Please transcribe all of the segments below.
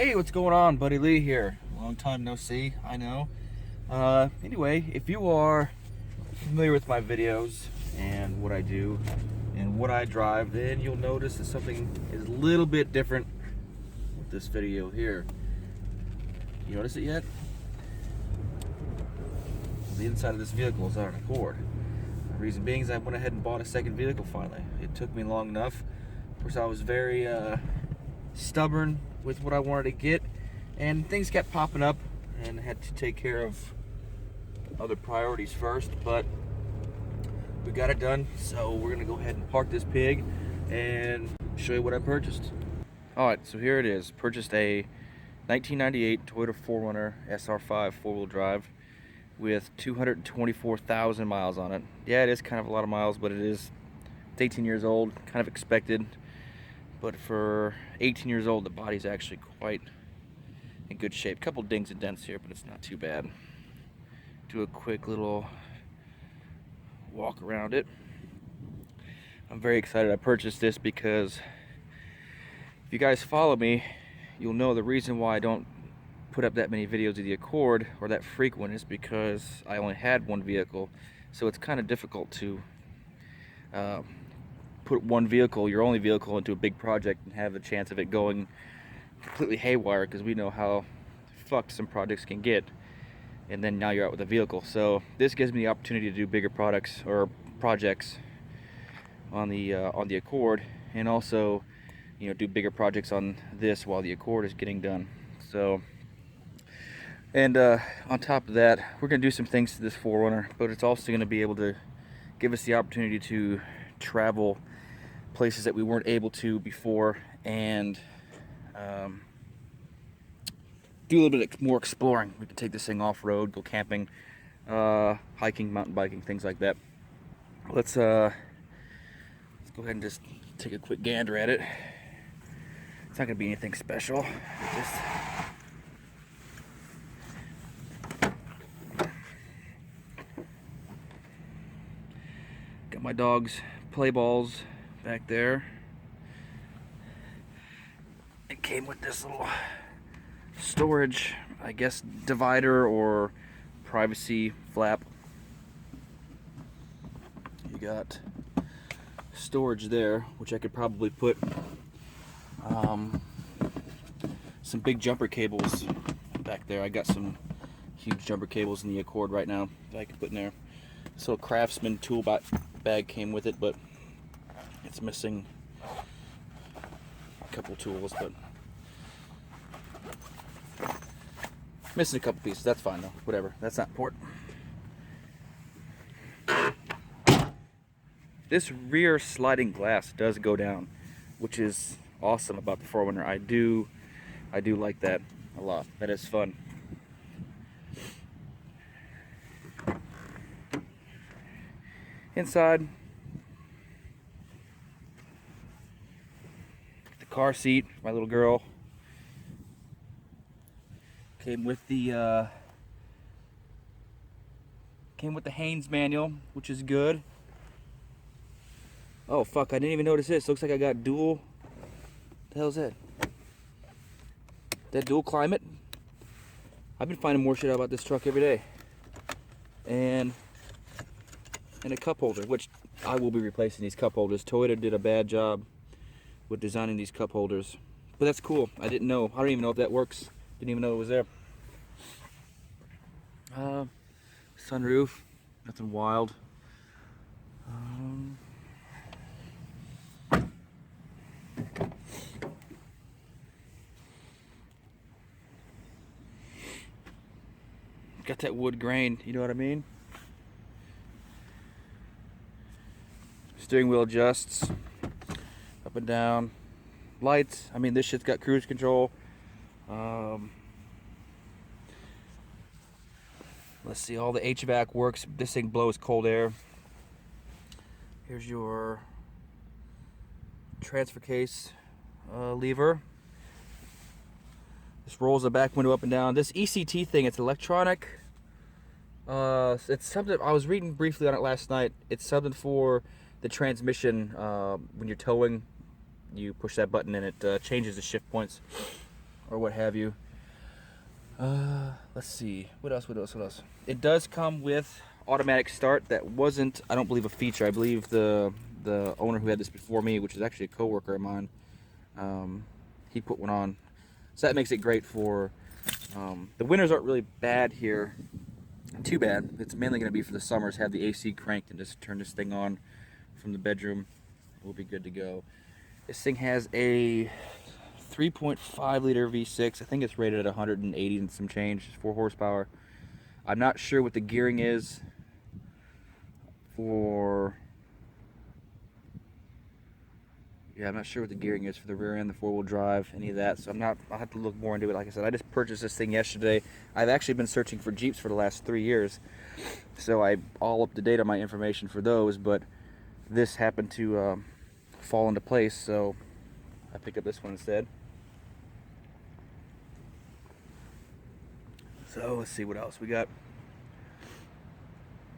Hey, what's going on? Buddy Lee here. Long time no see, I know. Anyway, if you are familiar with my videos and what I do and what I drive, then you'll notice that something is a little bit different with this video here. You notice it yet? The inside of this vehicle is on an Accord. The reason being is I went ahead and bought a second vehicle finally. It took me long enough. Of course, I was very stubborn with what I wanted to get, and things kept popping up and I had to take care of other priorities first, but we got it done. So we're gonna go ahead and park this pig and show you what I purchased. Alright, so here it is. Purchased a 1998 Toyota 4Runner SR5 four-wheel drive with 224,000 miles on it. Yeah, it is kind of a lot of miles, but it's 18 years old, kind of expected. But for 18 years old, the body's actually quite in good shape. Couple dings and dents here, but it's not too bad. Do a quick little walk around it. I'm very excited I purchased this because if you guys follow me, you'll know the reason why I don't put up that many videos of the Accord or that frequent is because I only had one vehicle. So it's kind of difficult to put one vehicle, your only vehicle, into a big project and have the chance of it going completely haywire, because we know how fucked some projects can get, and then now you're out with a vehicle. So this gives me the opportunity to do bigger products or projects on the Accord, and also, you know, do bigger projects on this while the Accord is getting done. So, and on top of that, we're gonna do some things to this 4Runner, but it's also gonna be able to give us the opportunity to travel places that we weren't able to before, and do a little bit more exploring. We can take this thing off-road, go camping, hiking, mountain biking, things like that. Let's go ahead and just take a quick gander at it. It's not gonna be anything special. Just got my dog's play balls back there. It came with this little storage, I guess, divider or privacy flap. You got storage there, which I could probably put some big jumper cables back there. I got some huge jumper cables in the Accord right now that I could put in there. This little Craftsman tool bag came with it, but it's missing a couple tools, but missing a couple pieces. That's fine though, whatever, that's not important. This rear sliding glass does go down, which is awesome about the 4Runner. I do like that a lot. That is fun. Inside, the car seat, my little girl. Came with the Haynes manual, which is good. Oh fuck, I didn't even notice this. Looks like I got dual. What the hell is that? That dual climate? I've been finding more shit out about this truck every day. And a cup holder, which I will be replacing these cup holders. Toyota did a bad job with designing these cup holders, but that's cool. I didn't know. I don't even know if that works. Didn't even know it was there. Sunroof, nothing wild. Got that wood grain, you know what I mean? Steering wheel adjusts up and down. Lights, I mean, this shit's got cruise control. Let's see, all the HVAC works. This thing blows cold air. Here's your transfer case lever. This rolls the back window up and down. This ECT thing, it's electronic. It's something, I was reading briefly on it last night. It's something for the transmission. When you're towing, you push that button and it changes the shift points. or what have you. Let's see, what else? It does come with automatic start. That wasn't, I don't believe, a feature. I believe the owner who had this before me, which is actually a coworker of mine, he put one on. So that makes it great for, the winters aren't really bad here, too bad. It's mainly going to be for the summers. Have the AC cranked and just turn this thing on from the bedroom. We'll be good to go. This thing has a 3.5 liter V6. I think it's rated at 180 and some change, 4 horsepower. I'm not sure what the gearing is for, I'm not sure what the gearing is for the rear end, the 4-wheel drive, any of that. So I'll have to look more into it. Like I said, I just purchased this thing yesterday. I've actually been searching for Jeeps for the last 3 years. So I'm all up to date on my information for those, but this happened to fall into place, so I picked up this one instead. So let's see what else we got.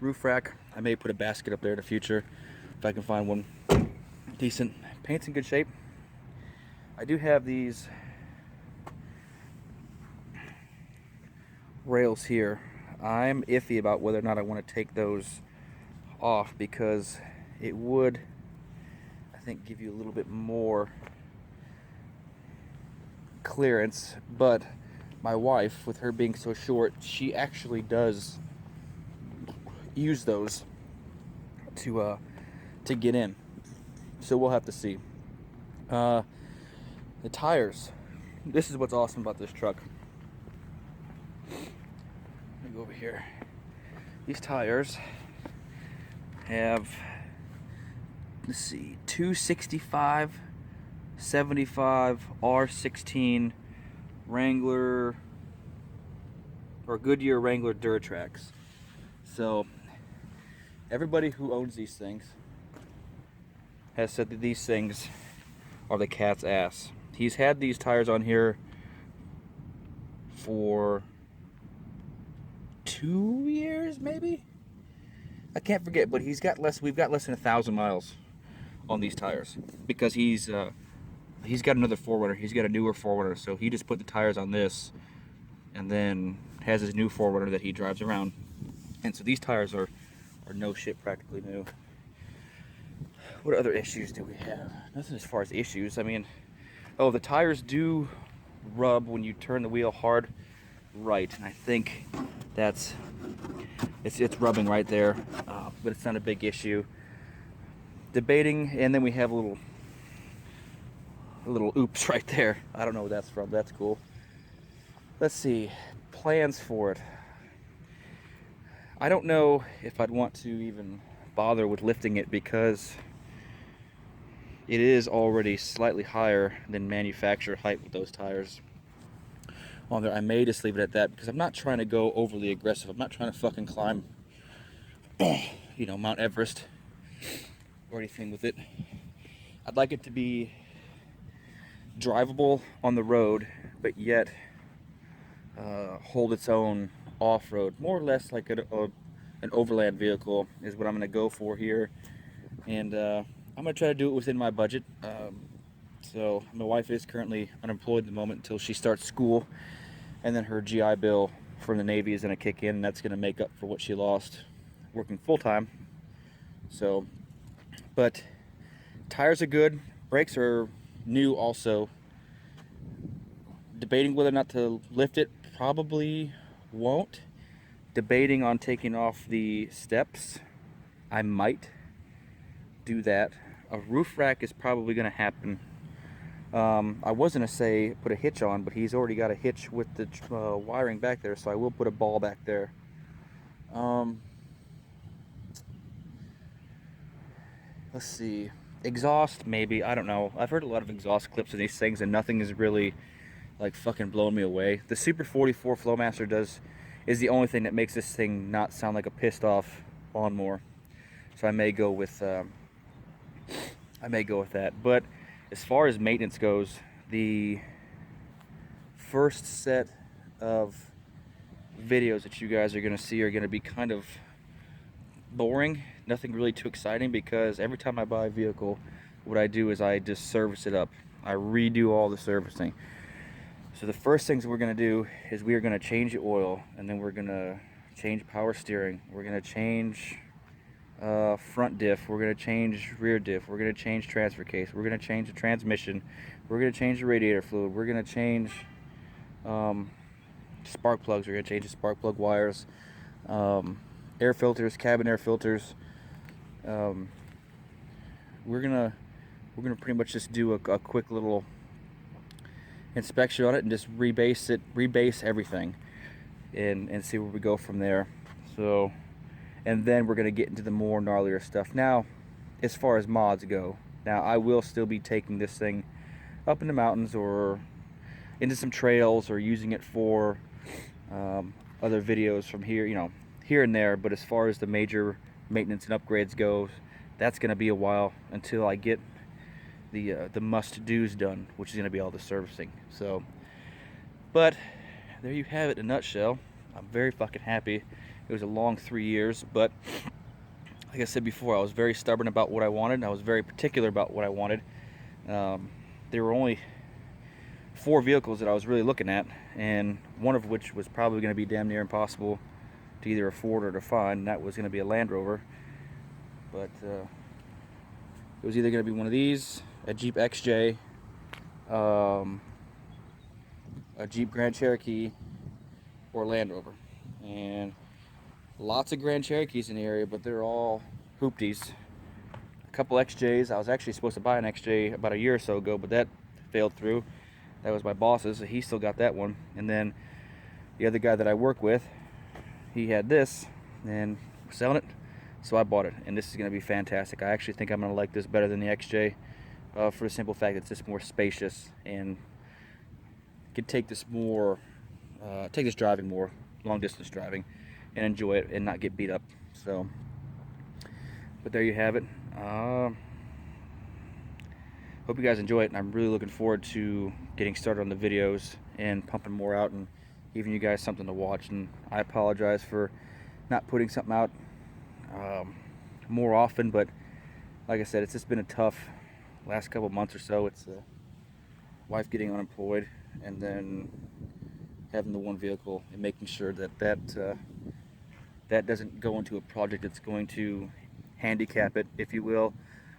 Roof rack. I may put a basket up there in the future if I can find one decent. Paint's in good shape. I do have these rails here. I'm iffy about whether or not I want to take those off, because it would, I think, give you a little bit more clearance. But my wife, with her being so short, she actually does use those to get in. So we'll have to see. The tires. This is what's awesome about this truck. Let me go over here. These tires have, let's see, 265, 75, R16 Wrangler, or Goodyear Wrangler Duratrax. So everybody who owns these things has said that these things are the cat's ass. He's had these tires on here for 2 years, maybe? I can't forget, but we've got less than 1,000 miles on these tires, because he's got another 4Runner. He's got a newer 4Runner, so he just put the tires on this and then has his new 4Runner that he drives around. And so these tires are no shit, practically new. What other issues do we have? Nothing as far as issues. I mean, oh, the tires do rub when you turn the wheel hard right, and I think it's rubbing right there, but it's not a big issue. Debating, and then we have a little oops right there. I don't know what that's from. That's cool. Let's see, plans for it. I don't know if I'd want to even bother with lifting it, because it is already slightly higher than manufacturer height with those tires on there. I may just leave it at that, because I'm not trying to go overly aggressive. I'm not trying to fucking climb, Mount Everest or anything with it. I'd like it to be drivable on the road, but yet hold its own off-road, more or less like an overland vehicle is what I'm going to go for here. And I'm going to try to do it within my budget. So my wife is currently unemployed at the moment until she starts school, and then her GI Bill from the Navy is going to kick in, and that's going to make up for what she lost working full-time. So, but tires are good, brakes are new also. Debating whether or not to lift it, probably won't. Debating on taking off the steps, I might do that. A roof rack is probably going to happen. I was going to say put a hitch on, but he's already got a hitch with the wiring back there, so I will put a ball back there. Let's see, exhaust maybe, I don't know. I've heard a lot of exhaust clips of these things, and nothing is really like fucking blowing me away. The Super 44 Flowmaster is the only thing that makes this thing not sound like a pissed off lawnmower. So I may go with that. But as far as maintenance goes, the first set of videos that you guys are going to see are going to be kind of boring, nothing really too exciting, because every time I buy a vehicle, what I do is I just service it up. I redo all the servicing. So the first things we're going to do is we are going to change the oil, and then we're going to change power steering. We're going to change front diff. We're going to change rear diff. We're going to change transfer case. We're going to change the transmission. We're going to change the radiator fluid. We're going to change spark plugs. We're going to change the spark plug wires, air filters, cabin air filters. We're gonna pretty much just do a quick little inspection on it and just rebase everything, and see where we go from there. So, and then we're gonna get into the more gnarlier stuff. Now, as far as mods go, now I will still be taking this thing up in the mountains or into some trails, or using it for other videos from here, here and there. But as far as the major maintenance and upgrades goes, that's going to be a while until I get the must-dos done, which is going to be all the servicing. So, but there you have it in a nutshell. I'm very fucking happy. It was a long 3 years, but like I said before, I was very stubborn about what I wanted, and I was very particular about what I wanted. There were only 4 vehicles that I was really looking at, and one of which was probably going to be damn near impossible to either afford or to find, and that was going to be a Land Rover. But it was either going to be one of these, a Jeep XJ, a Jeep Grand Cherokee, or Land Rover. And lots of Grand Cherokees in the area, but they're all hoopties. A couple XJs. I was actually supposed to buy an XJ about a year or so ago, but that failed through. That was my boss's, so he still got that one. And then the other guy that I work with, he had this, and we're selling it, so I bought it. And this is going to be fantastic. I actually think I'm going to like this better than the XJ, for the simple fact that it's just more spacious and can take this more, take this driving more, long distance driving, and enjoy it and not get beat up. So, but there you have it. Hope you guys enjoy it, and I'm really looking forward to getting started on the videos and pumping more out and giving you guys something to watch. And I apologize for not putting something out more often, but like I said, it's just been a tough last couple months or so. It's wife getting unemployed, and then having the one vehicle and making sure that that doesn't go into a project that's going to handicap it, if you will,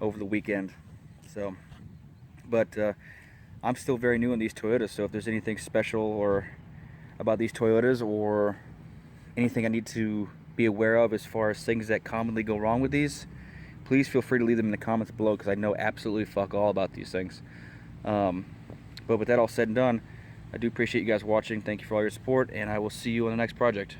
over the weekend. So, but I'm still very new in these Toyotas, so if there's anything special or about these Toyotas, or anything I need to be aware of as far as things that commonly go wrong with these, please feel free to leave them in the comments below, because I know absolutely fuck all about these things. But with that all said and done, I do appreciate you guys watching. Thank you for all your support, and I will see you on the next project.